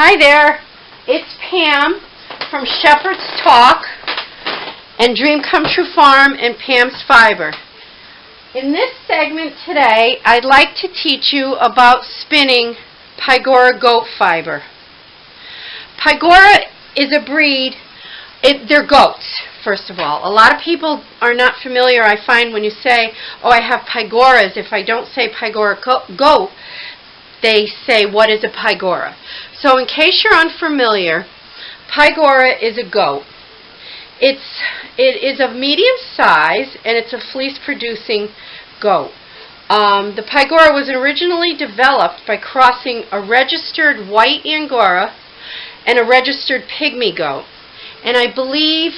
Hi there, it's Pam from Shepherd's Talk and Dream Come True Farm and Pam's Fiber. In this segment today, I'd like to teach you about spinning Pygora goat fiber. Pygora is a breed, they're goats, first of all. A lot of people are not familiar, I find, when you say, oh, I have Pygoras. If I don't say Pygora goat, they say, what is a Pygora? So in case you're unfamiliar, Pygora is a goat. It is of medium size, and it's a fleece-producing goat. The Pygora was originally developed by crossing a registered white Angora and a registered pygmy goat. And I believe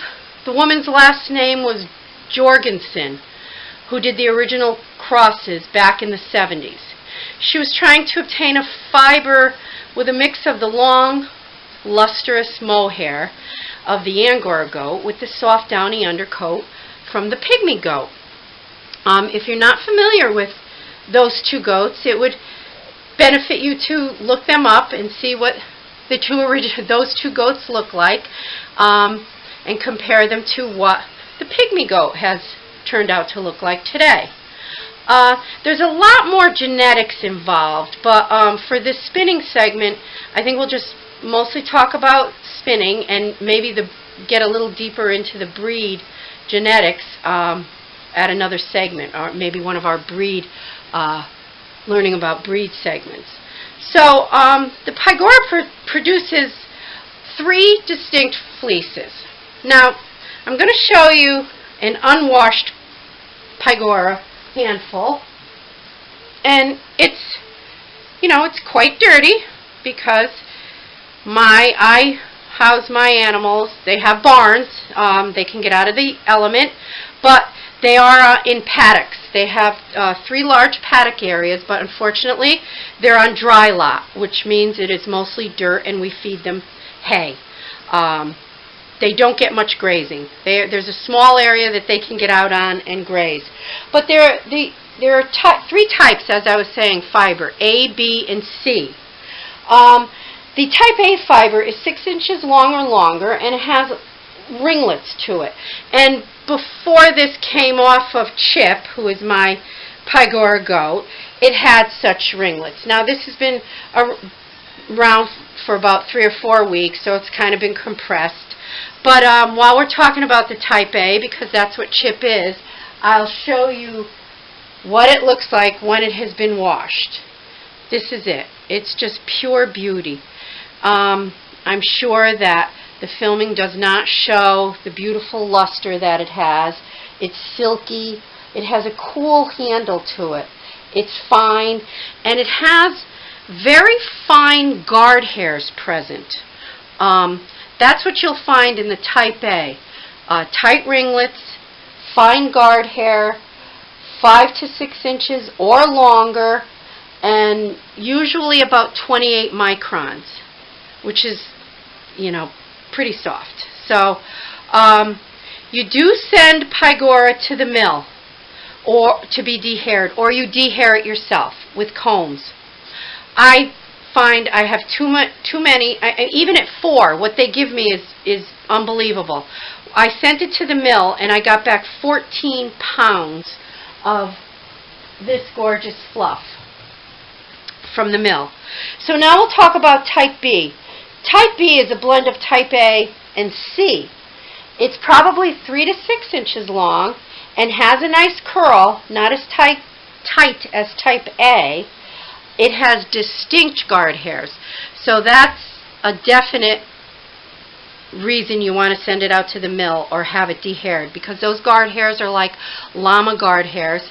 the woman's last name was Jorgensen, who did the original crosses back in the 70s. She was trying to obtain a fiber with a mix of the long, lustrous mohair of the Angora goat with the soft, downy undercoat from the pygmy goat. If you're not familiar with those two goats, it would benefit you to look them up and see what those two goats look like, and compare them to what the pygmy goat has turned out to look like today. There's a lot more genetics involved, but for this spinning segment, I think we'll just mostly talk about spinning and maybe get a little deeper into the breed genetics at another segment, or maybe one of our learning about breed segments. So the Pygora produces 3 distinct fleeces. Now, I'm going to show you an unwashed Pygora handful, and it's quite dirty because I house my animals. They have barns. They can get out of the element, but they are in paddocks. They have 3 large paddock areas, but unfortunately they're on dry lot, which means it is mostly dirt, and we feed them hay. They don't get much grazing. There's a small area that they can get out on and graze. But there are 3 types, as I was saying, fiber, A, B, and C. The type A fiber is 6 inches long or longer, and it has ringlets to it. And before this came off of Chip, who is my Pygora goat, it had such ringlets. Now this has been around for about 3 or 4 weeks, so it's kind of been compressed. But while we're talking about the type A, because that's what Chip is, I'll show you what it looks like when it has been washed. This is it. It's just pure beauty. I'm sure that the filming does not show the beautiful luster that it has. It's silky. It has a cool handle to it. It's fine, and it has very fine guard hairs present. That's what you'll find in the type A. Tight ringlets, fine guard hair, 5 to 6 inches or longer, and usually about 28 microns, which is, pretty soft. So you do send Pygora to the mill or to be dehaired, or you dehair it yourself with combs. I find I have too many. Even at 4, what they give me is unbelievable. I sent it to the mill, and I got back 14 pounds of this gorgeous fluff from the mill. So now we'll talk about type B. Type B is a blend of type A and C. It's probably 3 to 6 inches long and has a nice curl, not as tight as type A. It has distinct guard hairs. So that's a definite reason you want to send it out to the mill or have it dehaired, because those guard hairs are like llama guard hairs.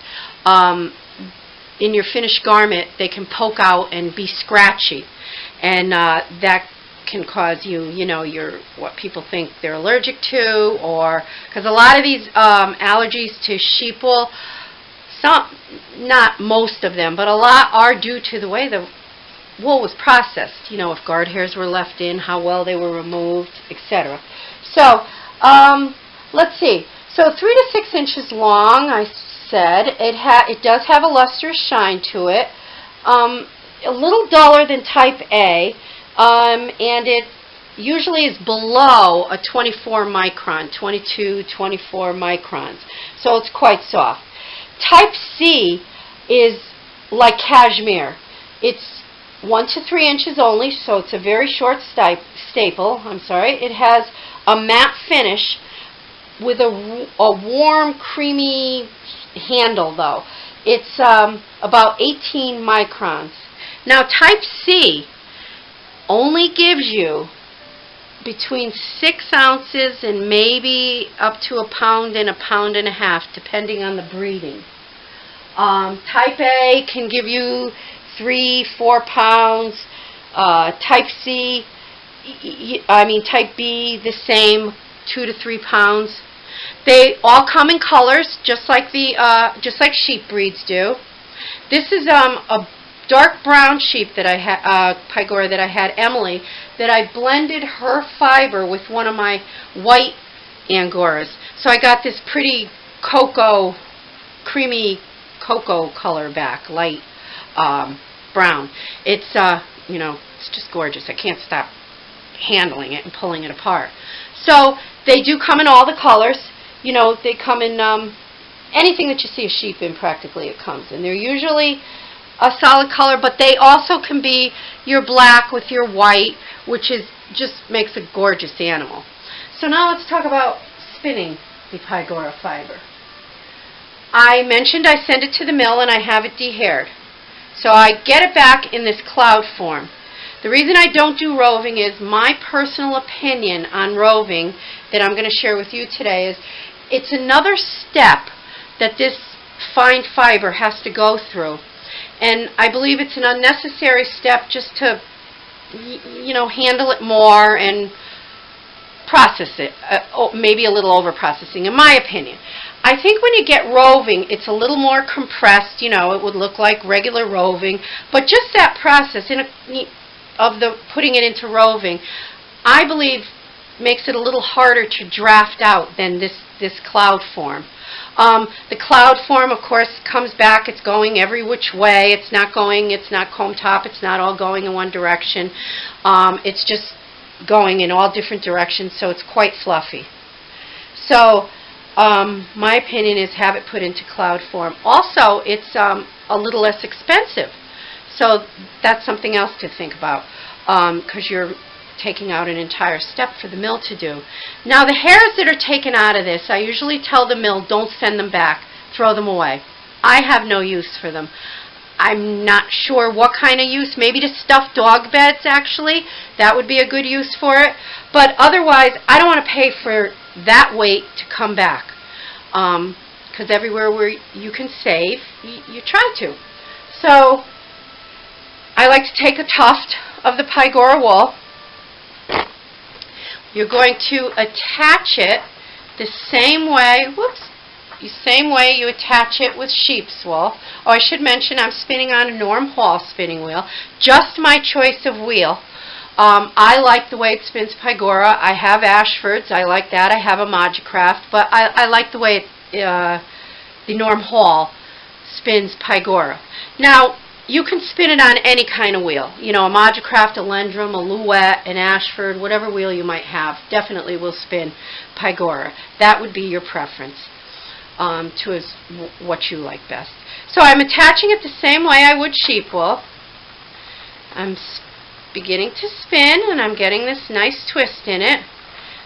In your finished garment, they can poke out and be scratchy, and that can cause what people think they're allergic to, or because a lot of these allergies to sheep wool, not most of them, but a lot are due to the way the wool was processed. If guard hairs were left in, how well they were removed, etc. So let's see. So 3 to 6 inches long, I said. It does have a lustrous shine to it. A little duller than type A. and it usually is below a 24 micron, 22, 24 microns. So it's quite soft. Type C is like cashmere. It's 1 to 3 inches only, so it's a very short staple. It has a matte finish with a warm, creamy handle, though. It's about 18 microns. Now, Type C only gives you between 6 ounces and maybe up to a pound and a half, depending on the breeding. Type A can give you 3-4 pounds. Type C, Type B, the same, 2 to 3 pounds. They all come in colors, just like sheep breeds do. This is a dark brown sheep that I had, Pygora, that I had, Emily, that I blended her fiber with one of my white Angoras. So I got this pretty cocoa, creamy cocoa color back, light brown. It's it's just gorgeous. I can't stop handling it and pulling it apart. So they do come in all the colors. They come in anything that you see a sheep in, practically it comes in. They're usually a solid color, but they also can be your black with your white, which just makes a gorgeous animal. So now let's talk about spinning the Pygora fiber. I mentioned I send it to the mill and I have it dehaired. So I get it back in this cloud form. The reason I don't do roving is my personal opinion on roving that I'm going to share with you today is it's another step that this fine fiber has to go through. And I believe it's an unnecessary step just to, handle it more and process it. Maybe a little over-processing, in my opinion. I think when you get roving, it's a little more compressed. It would look like regular roving. But just that process of the putting it into roving, I believe makes it a little harder to draft out than this cloud form. The cloud form, of course, comes back. It's going every which way. It's not comb top. It's not all going in one direction. It's just going in all different directions, so it's quite fluffy. So my opinion is have it put into cloud form. Also, it's a little less expensive. So that's something else to think about, because you're taking out an entire step for the mill to do. Now, the hairs that are taken out of this, I usually tell the mill, don't send them back. Throw them away. I have no use for them. I'm not sure what kind of use. Maybe to stuff dog beds, actually. That would be a good use for it. But otherwise, I don't want to pay for that weight to come back. Because everywhere where you can save, you try to. So I like to take a tuft of the Pygora wool. You're going to attach it the same way you attach it with sheep's wool. Oh, I should mention I'm spinning on a Norm Hall spinning wheel. Just my choice of wheel. I like the way it spins Pygora. I have Ashford's. I like that. I have a Magicraft, but I like the way the Norm Hall spins Pygora. Now, you can spin it on any kind of wheel. A Magicraft, a Lendrum, a Louette, an Ashford, whatever wheel you might have, definitely will spin Pygora. That would be your preference to what you like best. So I'm attaching it the same way I would sheep wool. I'm beginning to spin, and I'm getting this nice twist in it.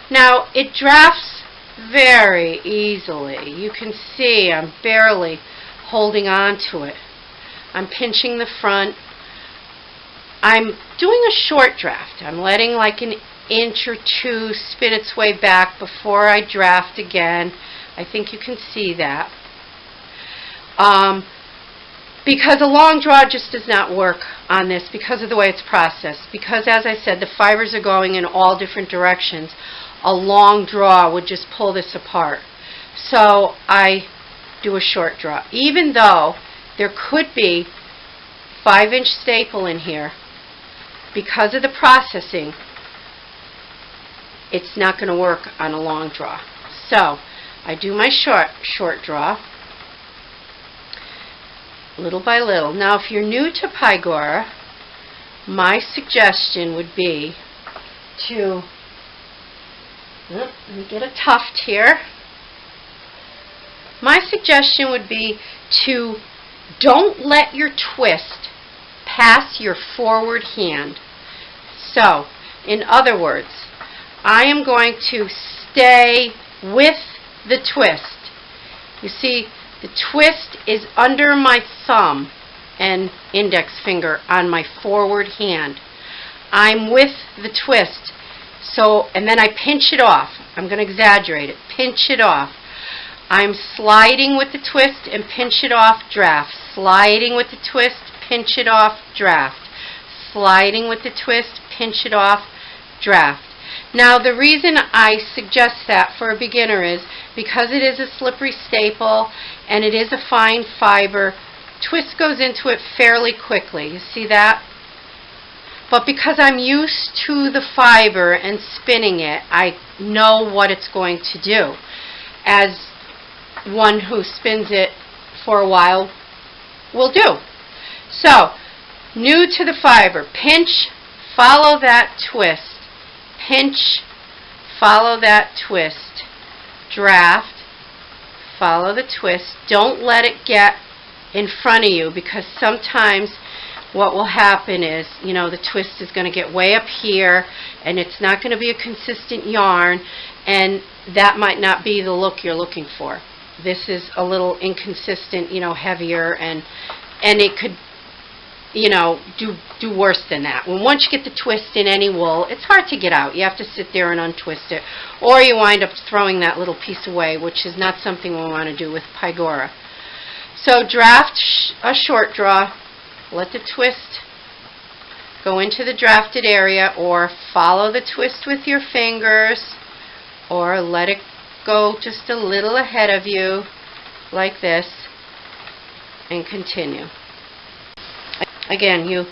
Now, it drafts very easily. You can see I'm barely holding on to it. I'm pinching the front. I'm doing a short draft. I'm letting like an inch or two spin its way back before I draft again. I think you can see that. Because a long draw just does not work on this because of the way it's processed. Because, as I said, the fibers are going in all different directions. A long draw would just pull this apart. So I do a short draw. Even though there could be 5-inch staple in here, because of the processing, it's not going to work on a long draw. So I do my short draw, little by little. Now, if you're new to Pygora, my suggestion would be to, let me get a tuft here. My suggestion would be to don't let your twist pass your forward hand. So, in other words, I am going to stay with the twist. You see, the twist is under my thumb and index finger on my forward hand. I'm with the twist. So, and then I pinch it off. I'm going to exaggerate it. Pinch it off. I'm sliding with the twist and pinch it off, draft. Sliding with the twist, pinch it off, draft. Sliding with the twist, pinch it off, draft. Now the reason I suggest that for a beginner is because it is a slippery staple and it is a fine fiber, twist goes into it fairly quickly. You see that? But because I'm used to the fiber and spinning it, I know what it's going to do. As one who spins it for a while will do. So, new to the fiber, pinch, follow that twist. Pinch, follow that twist. Draft, follow the twist. Don't let it get in front of you, because sometimes what will happen is, you know, the twist is going to get way up here and it's not going to be a consistent yarn, and that might not be the look you're looking for. This is a little inconsistent, you know, heavier, and it could, you know, do worse than that. When once you get the twist in any wool, it's hard to get out. You have to sit there and untwist it, or you wind up throwing that little piece away, which is not something we want to do with Pygora. So draft a short draw, let the twist go into the drafted area, or follow the twist with your fingers, or let it go just a little ahead of you like this and continue. Again, you